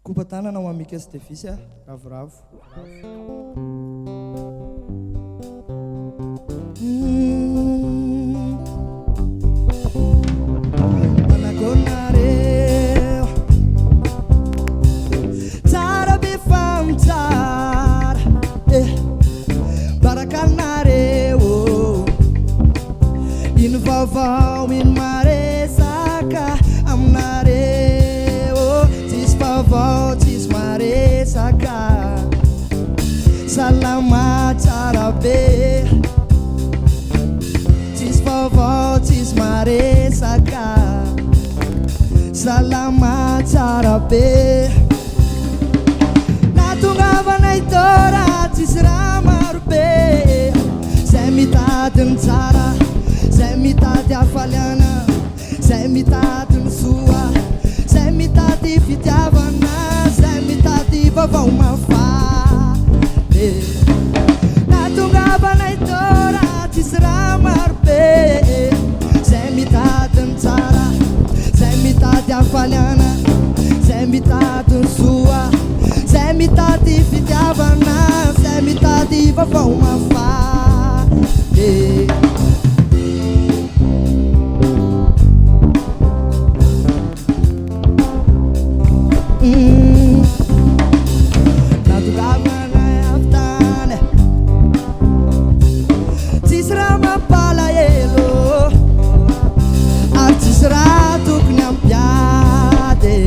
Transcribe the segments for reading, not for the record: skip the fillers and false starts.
Kopatanana ho amika sy Tefisy ravoravo. Managonareo tsara be famitsara barakanareo ino vaovao ino maresaka aminareo tsisy vaovao tsisy maresaka salama tsara be tsisy vaovao tsisy maresaka salama tsara be natongavanay tora tsisy raha maro be zay mitady ny tsara zay mitady hafaliana zay mitady ny soa zay mitady fitiavana zay mitady vaovao mafaly natongavanay tora tsisy raha maro be zay mitady ny tsara zay mitady hafaliana zay mitady ny soa zay mitady fitiavana zay mitady vaovao mafaly natongavanay aftany tsisy raha mampalahelo ary tsisy raha tokony ampiady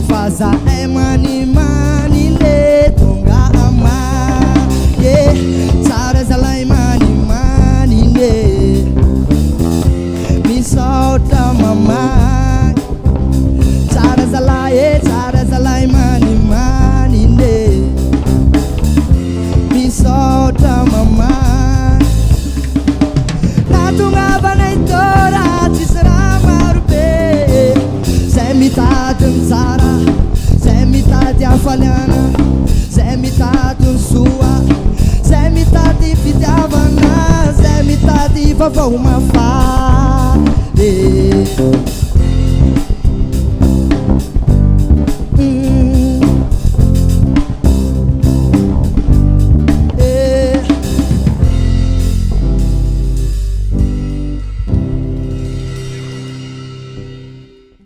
fa zahay manimany le tonga amany tsara zalay manimany le misaotra mamany tsara zalay manimany le misaotra mamany natongavanay tora tsisy raha maro be zay mitady ny tsara zay mitady hafaliana zay mitady ny soa zay mitady fitiavana zay mitady vaovao mafaly